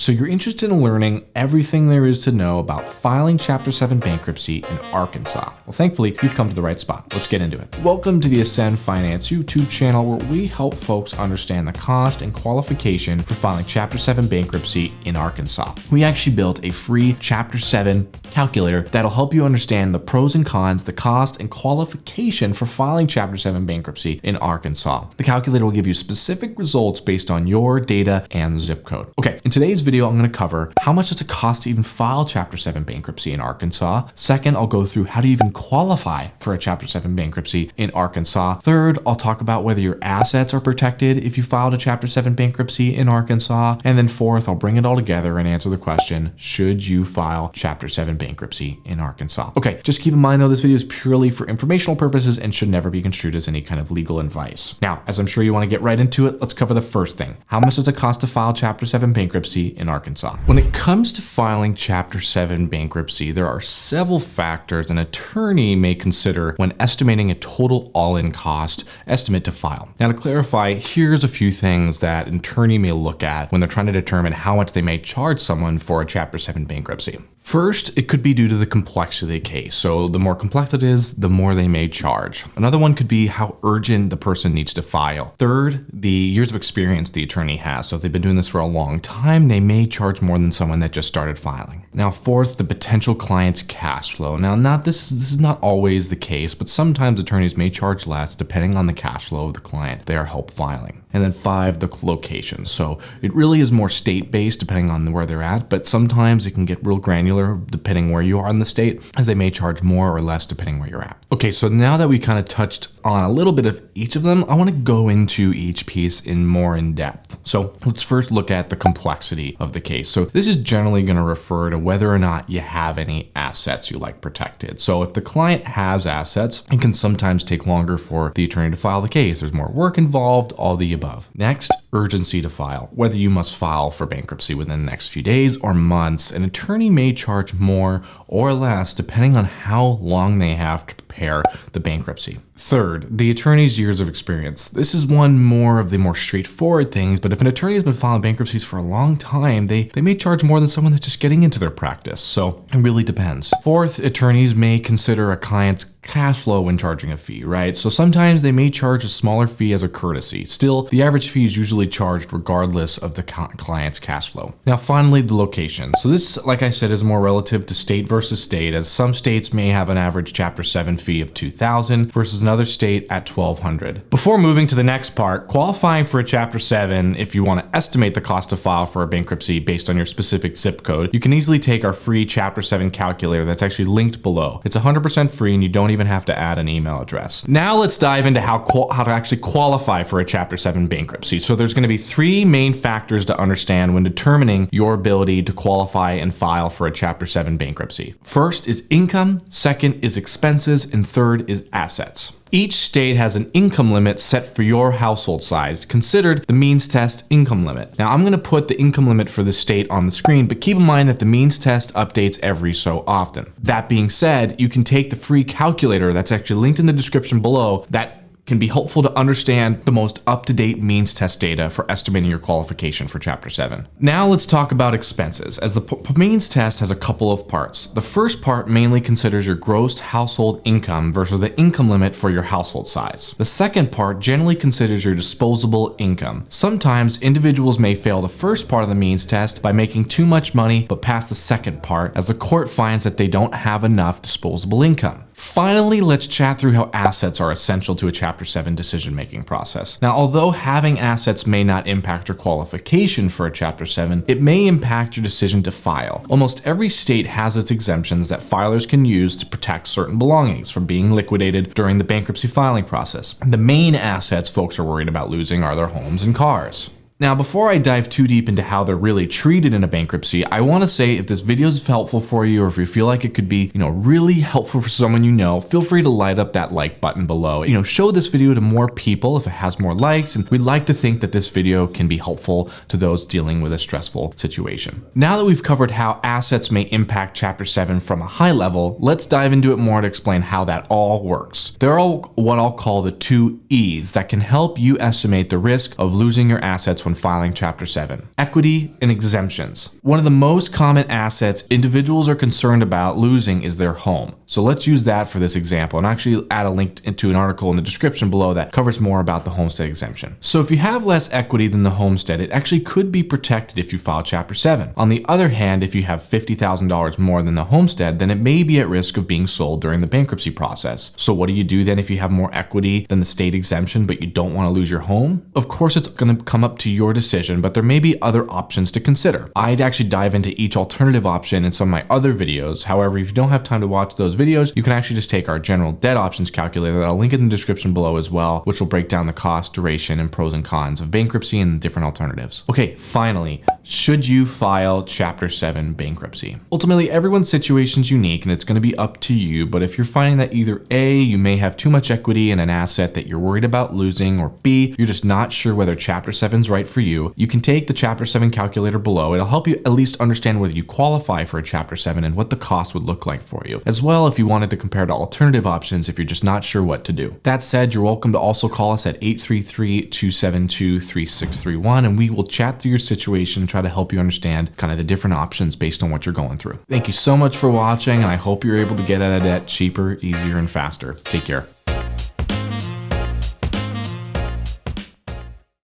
So you're interested in learning everything there is to know about filing Chapter 7 bankruptcy in Arkansas. Well, thankfully, you've come to the right spot. Let's get into it. Welcome to the Ascend Finance YouTube channel, where we help folks understand the cost and qualification for filing Chapter 7 bankruptcy in Arkansas. We actually built a free Chapter 7 calculator that'll help you understand the pros and cons, the cost and qualification for filing Chapter 7 bankruptcy in Arkansas. The calculator will give you specific results based on your data and zip code. Okay, in today's video, I'm going to cover how much does it cost to even file Chapter 7 bankruptcy in Arkansas. Second, I'll go through how to even qualify for a Chapter 7 bankruptcy in Arkansas. Third, I'll talk about whether your assets are protected if you filed a Chapter 7 bankruptcy in Arkansas. And then fourth, I'll bring it all together and answer the question, should you file Chapter 7 bankruptcy in Arkansas? Okay, just keep in mind though, this video is purely for informational purposes and should never be construed as any kind of legal advice. Now, as I'm sure you want to get right into it, let's cover the first thing. How much does it cost to file Chapter 7 bankruptcy in Arkansas? When it comes to filing Chapter 7 bankruptcy, there are several factors an attorney may consider when estimating a total all-in cost estimate to file. Now, to clarify, here's a few things that an attorney may look at when they're trying to determine how much they may charge someone for a Chapter 7 bankruptcy. First, it could be due to the complexity of the case. So the more complex it is, the more they may charge. Another one could be how urgent the person needs to file. Third, the years of experience the attorney has. So if they've been doing this for a long time, they may charge more than someone that just started filing. Now, fourth, the potential client's cash flow. Now, this is not always the case, but sometimes attorneys may charge less depending on the cash flow of the client they are help filing. And then five, the location. So it really is more state-based depending on where they're at, but sometimes it can get real granular depending where you are in the state, as they may charge more or less depending where you're at. Okay, so now that we kind of touched on a little bit of each of them, I want to go into each piece more in depth. So let's first look at the complexity of the case. So this is generally going to refer to whether or not you have any assets you like protected. So if the client has assets, it can sometimes take longer for the attorney to file the case. There's more work involved, all the above. Next, urgency to file. Whether you must file for bankruptcy within the next few days or months, an attorney may charge more or less depending on how long they have to prepare the bankruptcy. Third, the attorney's years of experience. This is one more of the more straightforward things, but if an attorney has been filing bankruptcies for a long time, they may charge more than someone that's just getting into their practice. So it really depends. Fourth, attorneys may consider a client's cash flow when charging a fee, right? So sometimes they may charge a smaller fee as a courtesy. Still, the average fee is usually charged regardless of the client's cash flow. Now, finally, the location. So this, like I said, is more relative to state versus state, as some states may have an average Chapter 7 fee of $2,000 versus another state at $1,200. Before moving to the next part, qualifying for a Chapter 7, if you want to estimate the cost to file for a bankruptcy based on your specific zip code, you can easily take our free Chapter 7 calculator that's actually linked below. It's 100% free and you don't even have to add an email address. Now let's dive into how to actually qualify for a Chapter 7 bankruptcy. So there's going to be three main factors to understand when determining your ability to qualify and file for a Chapter 7 bankruptcy. First is income, second is expenses, and third is assets. Each state has an income limit set for your household size, considered the means test income limit. Now, I'm going to put the income limit for the state on the screen, but keep in mind that the means test updates every so often. That being said, you can take the free calculator that's actually linked in the description below that can be helpful to understand the most up-to-date means test data for estimating your qualification for Chapter 7. Now let's talk about expenses, as the means test has a couple of parts. The first part mainly considers your gross household income versus the income limit for your household size. The second part generally considers your disposable income. Sometimes individuals may fail the first part of the means test by making too much money but pass the second part, as the court finds that they don't have enough disposable income. Finally, let's chat through how assets are essential to a Chapter 7 decision-making process. Now, although having assets may not impact your qualification for a Chapter 7, it may impact your decision to file. Almost every state has its exemptions that filers can use to protect certain belongings from being liquidated during the bankruptcy filing process. The main assets folks are worried about losing are their homes and cars. Now, before I dive too deep into how they're really treated in a bankruptcy, I want to say if this video is helpful for you, or if you feel like it could be, really helpful for someone you know, feel free to light up that like button below. Show this video to more people if it has more likes, and we'd like to think that this video can be helpful to those dealing with a stressful situation. Now that we've covered how assets may impact Chapter 7 from a high level, let's dive into it more to explain how that all works. There are what I'll call the 2 E's that can help you estimate the risk of losing your assets when when filing Chapter 7. Equity and exemptions. One of the most common assets individuals are concerned about losing is their home. So let's use that for this example, and actually add a link to an article in the description below that covers more about the homestead exemption. So if you have less equity than the homestead, it actually could be protected if you file Chapter 7. On the other hand, if you have $50,000 more than the homestead, then it may be at risk of being sold during the bankruptcy process. So what do you do then if you have more equity than the state exemption, but you don't want to lose your home? Of course, it's going to come up to your decision, but there may be other options to consider. I'd actually dive into each alternative option in some of my other videos. However, if you don't have time to watch those videos, you can actually just take our general debt options calculator that I'll link in the description below as well, which will break down the cost, duration, and pros and cons of bankruptcy and different alternatives. Okay, finally, should you file Chapter 7 bankruptcy? Ultimately, everyone's situation is unique and it's going to be up to you, but if you're finding that either A, you may have too much equity in an asset that you're worried about losing, or B, you're just not sure whether Chapter 7 is right for you, you can take the Chapter 7 calculator below. It'll help you at least understand whether you qualify for a Chapter 7 and what the cost would look like for you, as well if you wanted to compare to alternative options if you're just not sure what to do. That said, you're welcome to also call us at 833-272-3631, and we will chat through your situation and try to help you understand kind of the different options based on what you're going through. Thank you so much for watching, and I hope you're able to get out of debt cheaper, easier, and faster. Take care.